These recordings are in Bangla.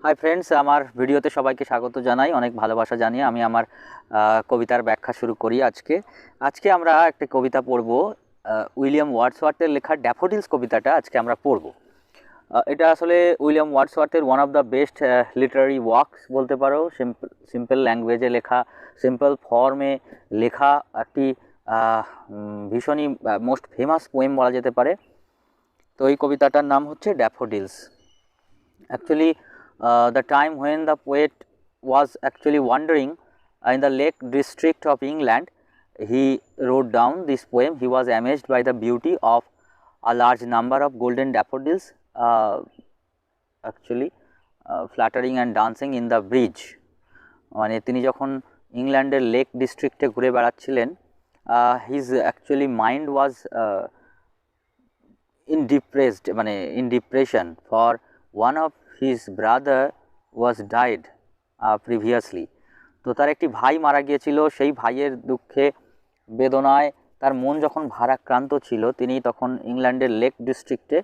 হাই ফ্রেন্ডস, আমার ভিডিওতে সবাইকে স্বাগত জানাই। অনেক ভালোবাসা জানিয়ে আমি আমার কবিতার ব্যাখ্যা শুরু করি। আজকে আমরা একটা কবিতা পড়ব। উইলিয়াম ওয়ার্ডসওয়ার্থের লেখা ড্যাফোডিলস কবিতাটা আজকে আমরা পড়ব। এটা আসলে উইলিয়াম ওয়ার্ডসওয়ার্থের one of the best literary works বলতে পারো। সিম্পল ল্যাঙ্গুয়েজে লেখা, সিম্পল ফর্মে লেখা একটি ভীষণই মোস্ট ফেমাস পোয়েম বলা যেতে পারে। তো এই কবিতাটার নাম হচ্ছে daffodils. Actually, the time when the poet was actually wandering in the Lake District of England, he wrote down this poem. He was amazed by the beauty of a large number of golden daffodils, fluttering and dancing in the bridge. মানে তিনি যখন ইংল্যান্ডের লেক ডিস্ট্রিক্টে ঘুরে বেড়াচ্ছিলেন, his actually mind was in depression for one of his brother was died previously. তো তার একটি ভাই মারা গিয়েছিল। সেই ভাইয়ের দুঃখে বেদনায় তার মন যখন ভারাক্রান্ত ছিল, তিনি তখন ইংল্যান্ডের লেক ডিস্ট্রিক্টে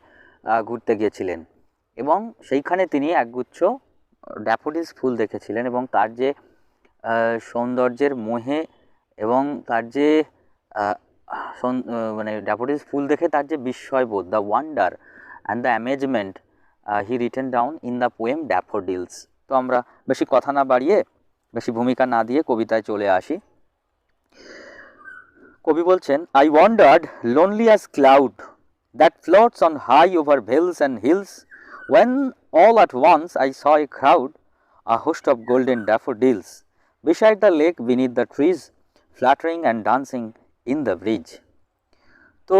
ঘুরতে গিয়েছিলেন এবং সেইখানে তিনি একগুচ্ছ ড্যাফোডিলস ফুল দেখেছিলেন এবং তার যে সৌন্দর্যের মোহে এবং তার যে মানে ড্যাফোডিলস ফুল দেখে তার যে বিস্ময়বোধ, the wonder and the amazement, he written down in the poem daffodils. তো আমরা বেশি কথা না বাড়িয়ে, বেশি ভূমিকা না দিয়ে কবিতায় চলে আসি। কবি বলছেন, I wandered lonely as cloud that floats on high over vales and hills when all at once I saw a crowd, a host of golden daffodils, beside the lake beneath the trees, fluttering and dancing in the bridge. So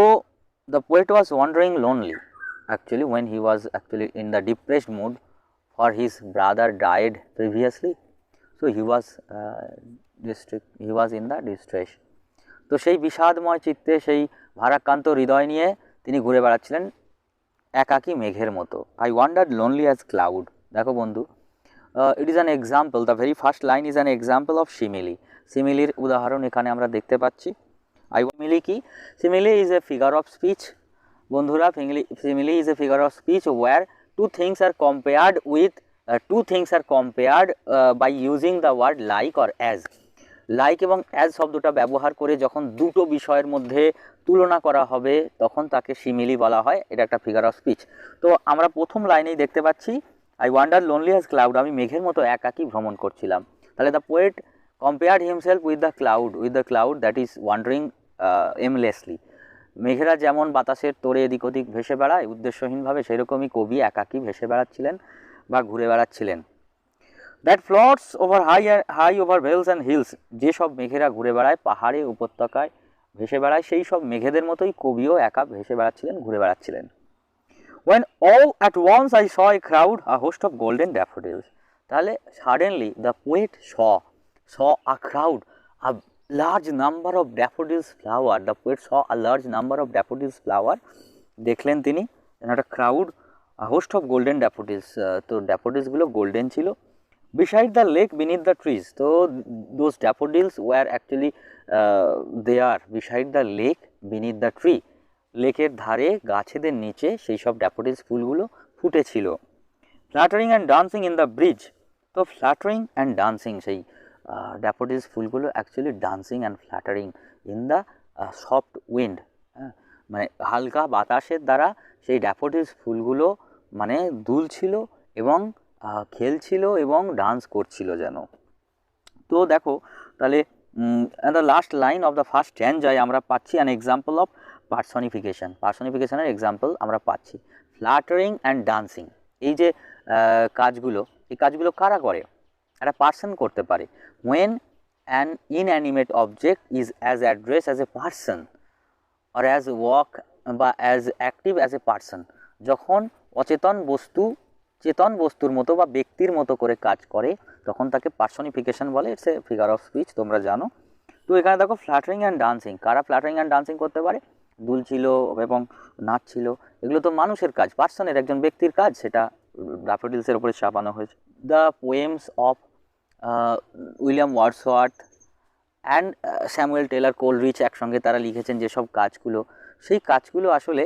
the poet was wandering lonely actually when he was actually in the depressed mood, for his brother died previously, so he was in the distress. তো সেই বিষাদময় চিত্তে, সেই ভারাক্রান্ত হৃদয় নিয়ে তিনি ঘুরে বেড়াচ্ছিলেন একাকী মেঘের মতো। I wandered lonely as cloud. দেখো বন্ধু, it is an example, the very first line is an example of simile. সিমিলির উদাহরণ এখানে আমরা দেখতে পাচ্ছি। সিমিলি কি? Simile is a figure of speech বন্ধুরা। Simile is a figure of speech where two things are compared by using the word like or as. Like এবং অ্যাজ শব্দটা ব্যবহার করে যখন দুটো বিষয়ের মধ্যে তুলনা করা হবে তখন তাকে সিমিলি বলা হয়। এটা একটা ফিগার অফ স্পিচ। তো আমরা প্রথম লাইনেই দেখতে পাচ্ছি, I wander lonely as cloud, আমি মেঘের মতো একাকী ভ্রমণ করছিলাম। তাহলে the poet compared himself with the cloud that is wandering aimlessly. মেঘেরা যেমন বাতাসের তোড়ে এদিক ওদিক ভেসে বেড়ায় উদ্দেশ্যহীনভাবে, সেরকমই কবি একাকী ভেসে বেড়াচ্ছিলেন বা ঘুরে বেড়াচ্ছিলেন। That floats over high over vales and hills, যেসব মেঘেরা ঘুরে বেড়ায় পাহাড়ে উপত্যকায় ভেসে বেড়ায়, সেই সব মেঘেদের মতোই কবিও একা ভেসে বেড়াচ্ছিলেন, ঘুরে বেড়াচ্ছিলেন। when all at once I saw a crowd, a host of golden daffodils. তাহলে suddenly the poet saw a crowd, a large number of daffodils flower. The poet saw a large number of daffodils flower. দেখলেন তিনি একটা crowd, a host of golden daffodils. তো daffodils গুলো গোল্ডেন ছিল। beside the lake beneath the trees. তো those daffodils were actually there beside the lake beneath the tree. লেকের ধারে গাছেদের নিচে সেই সব ড্যাফোডিলস ফুলগুলো ফুটেছিল। Fluttering and dancing in the breeze. তো ফ্ল্যাটারিং অ্যান্ড ডান্সিং, সেই ড্যাফোডিলস ফুলগুলো actually dancing and fluttering in the soft wind, মানে হালকা বাতাসের দ্বারা সেই ড্যাফোডিলস ফুলগুলো মানে দুলছিল এবং খেলছিল এবং ডান্স করছিল যেন। তো দেখো তাহলে the last line of the first স্ট্যানজায় আমরা পাচ্ছি অ্যান এক্সাম্পল অফ পার্সনিফিকেশনের এক্সাম্পল আমরা পাচ্ছি। ফ্ল্যাটারিং অ্যান্ড ডান্সিং, এই যে এই কাজগুলো কারা করে? একটা পার্সন করতে পারে। when an inanimate object is as addressed as a person or as walk বা as active as a person, যখন অচেতন বস্তু চেতন বস্তুর মতো বা ব্যক্তির মতো করে কাজ করে তখন তাকে পার্সনিফিকেশন বলে। It's a figure of speech, তোমরা জানো। তো এখানে দেখো ফ্ল্যাটারিং অ্যান্ড ডান্সিং, কারা ফ্ল্যাটারিং অ্যান্ড ডান্সিং করতে পারে? দুলছিল এবং নাচছিল, এগুলো তো মানুষের কাজ, পার্সনের, একজন ব্যক্তির কাজ, সেটা ড্যাফোডিলসের উপরে চাপানো হয়েছে। The poems of William Wordsworth and Samuel Taylor Coleridge একসঙ্গে তারা লিখেছেন যেসব কাজগুলো, সেই কাজগুলো আসলে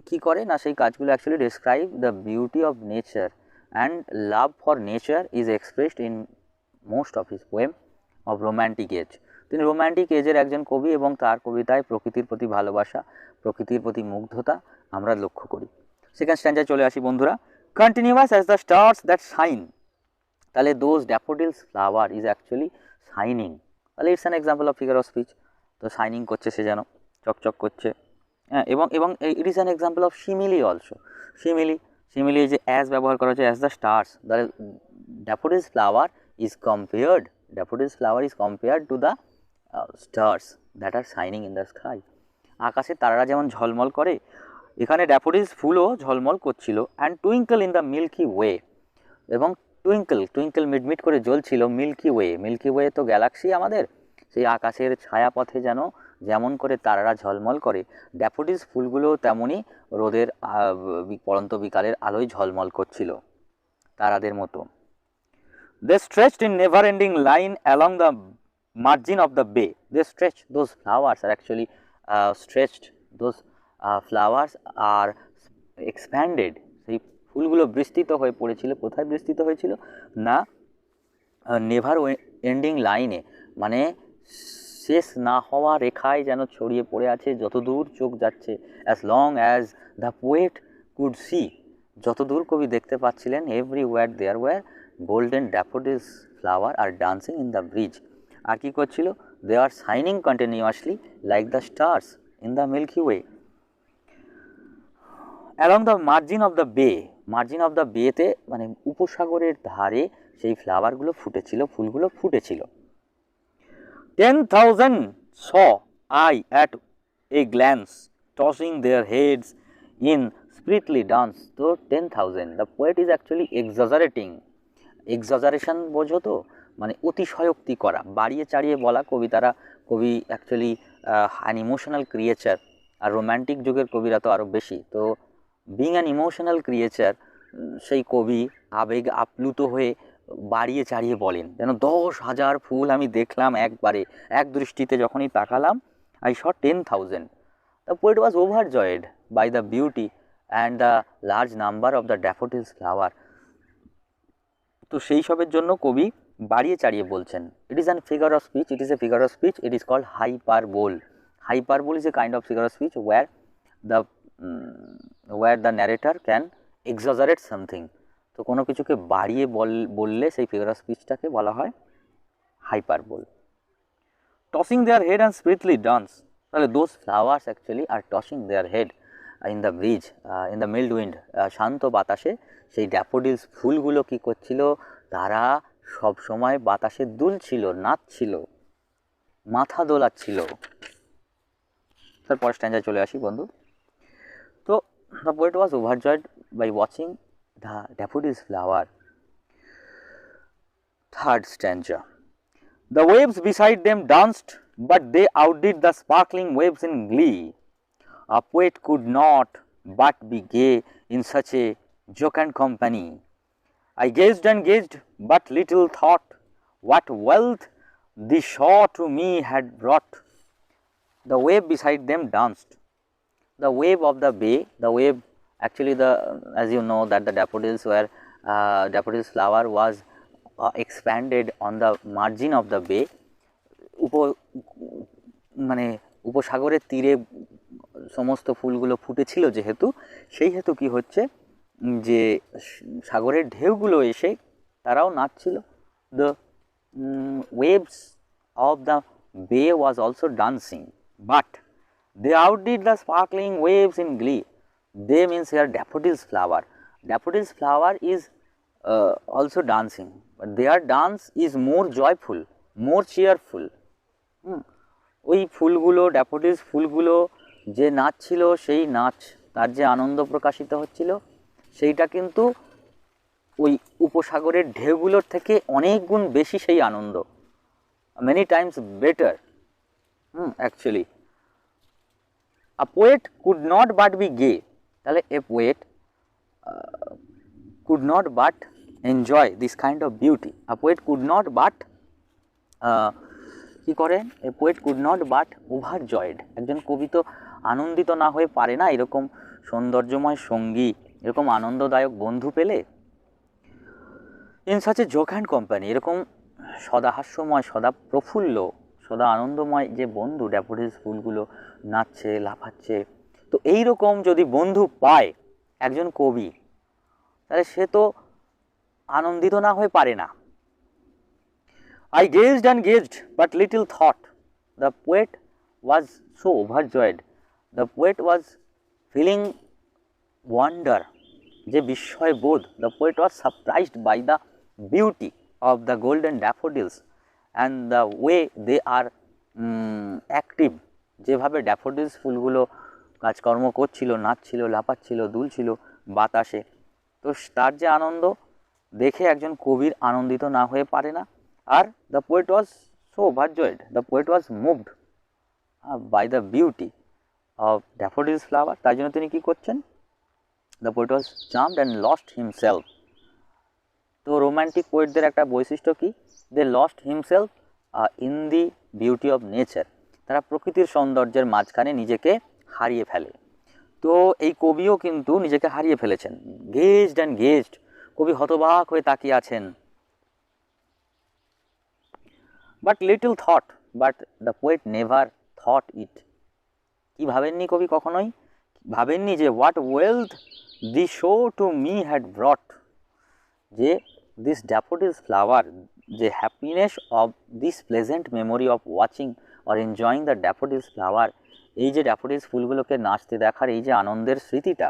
কী করে না, সেই কাজগুলো actually describe the beauty of nature and love for nature is expressed in most of his poem of romantic age. তিনি রোম্যান্টিক এজের একজন কবি এবং তার কবিতায় প্রকৃতির প্রতি ভালোবাসা, প্রকৃতির প্রতি মুগ্ধতা আমরা লক্ষ্য করি। সেকেন্ড স্ট্যান্জায় চলে আসি বন্ধুরা। Continuous as the stars that shine, তাহলে those daffodils flower is actually shining, তাহলে it's an example of figure of speech. তো শাইনিং করছে সে যেন, চকচক করছে, হ্যাঁ। এবং it is an example of simile also. Simile যে অ্যাজ ব্যবহার করা হচ্ছে, as the stars, the daffodils flower is compared to the stars that are shining in the sky. আকাশে তারারা যেমন ঝলমল করে, এখানে ড্যাফোডিলস ফুলও ঝলমল করছিল। And twinkle in the milky way, এবং টুইঙ্কল মিটমিট করে জ্বলছিল মিল্কি ওয়ে তো গ্যালাক্সি আমাদের, সেই আকাশের ছায়াপথে যেমন করে তারারা ঝলমল করে, ড্যাফোডিলস ফুলগুলো তেমনই রোদের পড়ন্ত বিকালের আলোয় ঝলমল করছিল তারাদের মতো। They stretched in never-ending line along the margin of the bay. They stretched, those flowers are actually stretched, those flowers are expanded. সেই ফুলগুলো বিস্তৃত হয়ে পড়েছিল, কোথায় বিস্তৃত হয়েছিল না নেভার এন্ডিং লাইনে, মানে শেষ না হওয়া রেখায় যেন ছড়িয়ে পড়ে আছে, যতদূর চোখ যাচ্ছে। As long as the poet could see, যতদূর কবি দেখতে পাচ্ছিলেন, everywhere there were golden daffodils flower are dancing in the breeze. আর কী করছিল? They are shining continuously like the stars in the milky Way along the margin of the বেতে মানে উপসাগরের ধারে সেই ফ্লাওয়ারগুলো ফুটেছিল, ফুলগুলো ফুটেছিল। 10,000 saw I at a glance, tossing their heads in sprightly dance. তো 10,000, the poet is actually exaggeration বোঝো তো, মানে অতিশয়োক্তি করা, বাড়িয়ে চাড়িয়ে বলা। কবি অ্যাকচুয়ালি অ্যান ইমোশনাল ক্রিয়েচার, আর রোম্যান্টিক যুগের কবিরা তো আরও বেশি। তো বিং অ্যান ইমোশনাল ক্রিয়েচার, সেই কবি আবেগ আপ্লুত হয়ে বাড়িয়ে চাড়িয়ে বলেন, যেন 10,000 ফুল আমি দেখলাম একবারে, এক দৃষ্টিতে যখনই তাকালাম। I saw 10,000. The poet was overjoyed by the beauty and the large number of the daffodils flower. তো সেই সবের জন্য কবি বাড়িয়ে চাড়িয়ে বলছেন। It is a figure of speech. It is called hyperbole. Hyperbole is a kind of figure of speech where the narrator can exaggerate something. তো কোনো কিছুকে বাড়িয়ে বললে সেই ফিগার অফ স্পিচটাকে বলা হয় hyperbole. Tossing their head and sprightly dance, তাহলে those flowers actually are tossing their head in the breeze, in the mild wind, শান্ত বাতাসে সেই ড্যাফোডিলস ফুলগুলো কী করছিল? তারা সব সময় বাতাসে দুলছিল, নাচছিল, মাথা দোলাচ্ছিল। তারপর স্ট্যান্ডায় চলে আসি বন্ধু। তো the poet was overjoyed by watching the daffodils flower. Third stanza. The waves beside them danced, but they outdid the sparkling waves in glee. A poet could not but be gay in such a jocund company. I gazed and gazed, but little thought what wealth the shore to me had brought. The wave beside them danced. The wave of the bay, the wave actually, as you know that the daffodils flower was expanded on the margin of the bay. মানে উপসাগরের তীরে সমস্ত ফুলগুলো ফুটেছিল যেহেতু, সেই হেতু কি হচ্ছে যে সাগরের ঢেউগুলো এসে তারাও নাচছিল। The waves of the bay was also dancing, but they outdid the sparkling waves in glee. They means here daffodils flower. Daffodils flower is also dancing, but their dance is more joyful, more cheerful. ওই ফুলগুলো, ড্যাফোডিলস ফুলগুলো যে নাচ ছিল, সেই নাচ, তার যে আনন্দ প্রকাশিত হচ্ছিল, সেইটা কিন্তু ওই উপসাগরের ঢেউগুলোর থেকে অনেক গুণ বেশি সেই আনন্দ, many times better. Actually, a poet could not but be gay. তাহলে a poet could not but enjoy this kind of beauty. A poet could not but কি করেন? a poet could not but overjoyed. একজন কবি তো আনন্দিত না হয়ে পারে না এরকম সৌন্দর্যময় সঙ্গী, এরকম আনন্দদায়ক বন্ধু পেলে। In such a joke and company, এরকম সদা হাস্যময়, সদা প্রফুল্ল, সদা আনন্দময় যে বন্ধু, ড্যাফোডিলস ফুলগুলো নাচছে, লাফাচ্ছে, তো এইরকম যদি বন্ধু পায় একজন কবি, তাহলে সে তো আনন্দিত না হয়ে পারে না। I gazed and gazed, but little thought. The poet was so overjoyed. The poet was feeling wonder, যে বিস্ময় বোধ। The poet was surprised by the beauty of the golden daffodils and the way they are active, যেভাবে ড্যাফোডিলস ফুলগুলো কাজকর্ম করছিল, নাচছিল, লাফাচ্ছিল, দুলছিল বাতাসে। তো তার যে আনন্দ দেখে একজন কবির আনন্দিত না হয়ে পারে না। আর the poet was so overjoyed, the poet was moved by the beauty of daffodils flower. তাই জন্য তিনি কী করছেন, the poet was charmed and lost himself. তো রোম্যান্টিক পোয়েটদের একটা বৈশিষ্ট্য কী, they lost himself in the beauty of nature. তারা প্রকৃতির সৌন্দর্যের মাঝখানে নিজেকে হারিয়ে ফেলে। তো এই কবিও কিন্তু নিজেকে হারিয়ে ফেলেছেন। গেজড অ্যান্ড গেজড, কবি হতবাক হয়ে তাকিয়ে আছেন। But little thought, but the poet never thought it. কি ভাবেননি কবি, কখনোই ভাবেননি যে what wealth the show to me had ব্রট, যে দিস ড্যাফোডিলস ফ্লাওয়ার, যে happiness of this pleasant memory of watching or enjoying the daffodils flower, এই যে ড্যাফোডিলস ফুলগুলোকে নাচতে দেখার এই যে আনন্দের স্মৃতিটা,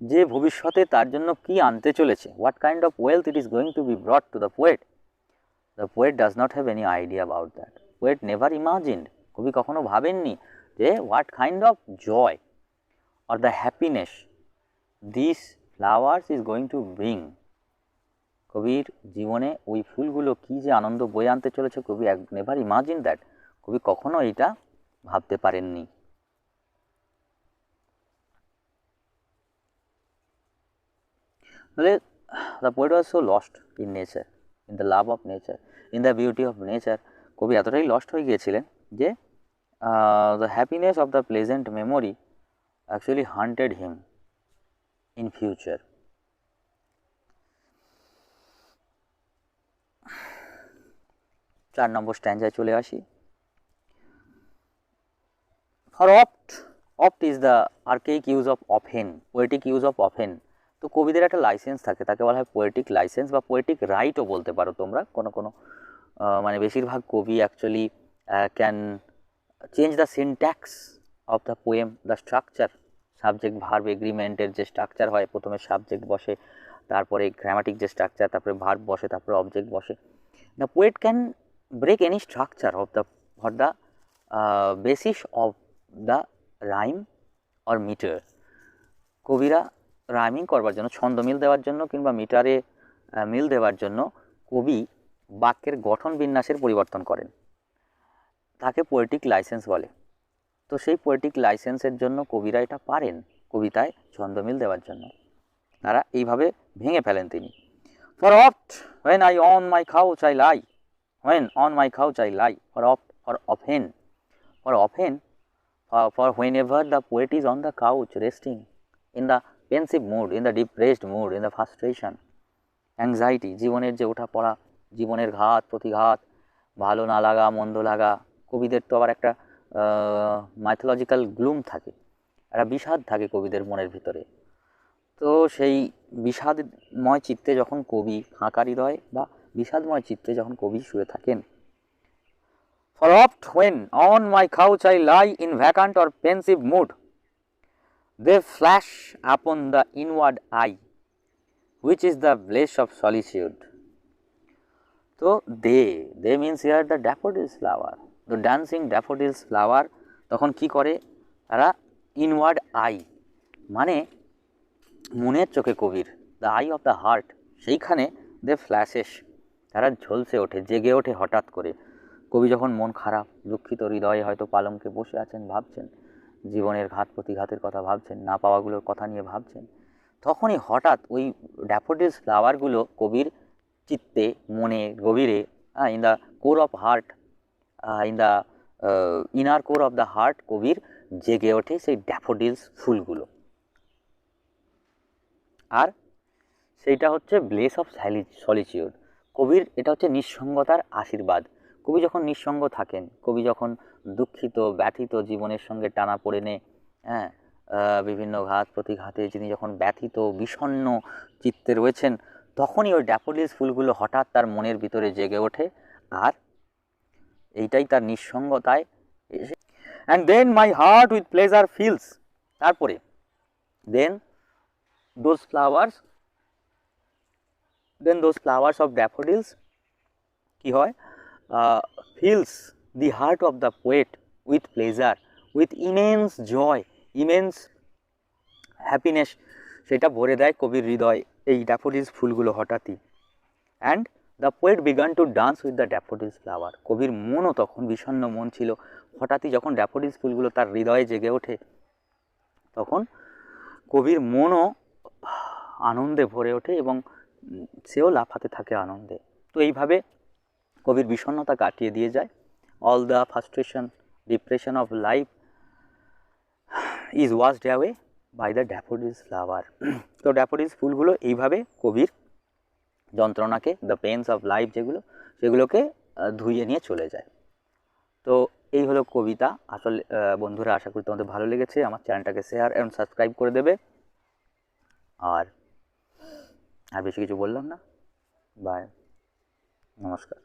যে ভবিষ্যতে তার জন্য কি আনতে চলেছে, what kind of wealth it is going to be brought to the poet, the poet does not have any idea about that. Poet never imagined, কবি কখনো ভাবেননি যে what kind of joy or the happiness this flowers is going to bring. কবির জীবনে ওই ফুলগুলো কী যে আনন্দ বয়ে আনতে চলেছে, কবি নেভার ইমাজিন দ্যাট, কবি কখনো এটা ভাবতে পারেননি। তাহলে the poet was so lost in nature, in the love of nature, in the beauty of nature. কবি এতটাই লস্ট হয়ে গিয়েছিলেন যে the happiness of the pleasant memory actually haunted him in future. চার নম্বর স্ট্যান্ডায় চলে আসি। For oft is the archaic use of often, poetic use of often. তো কবিদের একটা লাইসেন্স থাকে, তাকে বলা হয় পোয়েটিক লাইসেন্স বা পোয়েটিক রাইটও বলতে পারো তোমরা। কোনো মানে বেশিরভাগ কবি actually can change the syntax of the poem, the structure, subject verb এগ্রিমেন্টের যে স্ট্রাকচার হয়, প্রথমে সাবজেক্ট বসে, তারপরে গ্রামাটিক যে স্ট্রাকচার, তারপরে ভার্ব বসে, তারপরে অবজেক্ট বসে। The poet can break any structure of the for the basis of the rhyme or meter। কবিরা রাইমিং করবার জন্য, ছন্দ মিল দেওয়ার জন্য কিংবা মিটারে মিল দেওয়ার জন্য কবি বাক্যের গঠন বিন্যাসের পরিবর্তন করেন, তাকে পোয়েটিক লাইসেন্স বলে। তো সেই পোয়েটিক লাইসেন্সের জন্য কবিরা এটা পারেন, কবিতায় ছন্দ মিল দেওয়ার জন্য তারা এইভাবে ভেঙে ফেলেন তিনি। For oft when I on my couch I lie, when on my couch I lie, for often, for whenever the poet is on the couch resting in the pensive mood, in the depressed mood, in the frustration, anxiety, জীবনের যে ওঠা পড়া, জীবনের ঘাত প্রতিঘাত, ভালো না লাগা, মন্দ লাগা। কবিদের তো আবার একটা মাইথোলজিক্যাল গ্লুম থাকে, একটা বিষাদ থাকে কবিদের মনের ভিতরে। তো সেই বিষাদময় চিত্তে যখন কবি, ফাঁকা হৃদয় বা বিষাদময় চিত্তে যখন কবি শুয়ে থাকেন, for oft when on my couch I lie in vacant or pensive mood, they flash upon the inward eye, which is the bliss of solitude. তো they means here the daffodils flower, the dancing daffodils flower তখন কি করে তারা, ইনওয়ার্ড আই মানে মনের চোখে কবির, the eye of the heart, সেইখানে দে ফ্ল্যাশেস, তারা ঝলসে ওঠে, জেগে ওঠে হঠাৎ করে। কবি যখন মন খারাপ, দুঃখিত হৃদয়ে হয়তো পালঙ্কে বসে আছেন, ভাবছেন জীবনের ঘাত প্রতিঘাতের কথা ভাবছেন, না পাওয়াগুলোর কথা নিয়ে ভাবছেন, তখনই হঠাৎ ওই ড্যাফোডিলস ফ্লাওয়ারগুলো কবির চিত্তে, মনে গভীরে, in the core of heart, in the inner core of the heart, কবির জেগে ওঠে সেই ড্যাফোডিলস ফুলগুলো। আর সেইটা হচ্ছে ব্লেস অফ সলিচিউড। কবির এটা হচ্ছে নিঃসঙ্গতার আশীর্বাদ। কবি যখন নিঃসঙ্গ থাকেন, কবি যখন দুঃখিত ব্যথিত জীবনের সঙ্গে টানাপোড়েনে, হ্যাঁ, বিভিন্ন ঘাত প্রতিঘাতে যিনি যখন ব্যথিত বিষণ্ণ চিত্তে রয়েছেন, তখনই ওই ড্যাফোডিলস ফুলগুলো হঠাৎ তার মনের ভিতরে জেগে ওঠে, আর এইটাই তার নিঃসঙ্গতায় এসে and then my heart with pleasure fills. তারপরে then those flowers of daffodils কি হয়, fills the heart of the poet with pleasure, with immense joy, immense happiness, সেটা ভরে দেয় কবির হৃদয় এই ড্যাফোডিলস ফুলগুলো হঠাৎই। And the poet began to dance with the daffodils flower. কবির মনও তখন বিষণ্ণ মন ছিল, হঠাৎই যখন ড্যাফোডিলস ফুলগুলো তার হৃদয়ে জেগে ওঠে, তখন কবির মনও আনন্দে ভরে ওঠে এবং সেও লাফাতে থাকে আনন্দে। তো এইভাবে কবির বিষণ্ণতা কাটিয়ে দিয়ে যায়। All the frustration depression of life is washed away by the daffodils flower. তো ড্যাফোডিলস ফুলগুলো এইভাবে কবির যন্ত্রণাকে, দ্য পেনস অফ লাইফ যেগুলো, সেগুলোকে ধুইয়ে নিয়ে চলে যায়। তো এই হলো কবিতা। আসলে বন্ধুরা, আশা করি তোমাদের ভালো লেগেছে। আমার চ্যানেলটাকে শেয়ার এবং সাবস্ক্রাইব করে দেবে। আর বেশি কিছু বললাম না। বাই, নমস্কার।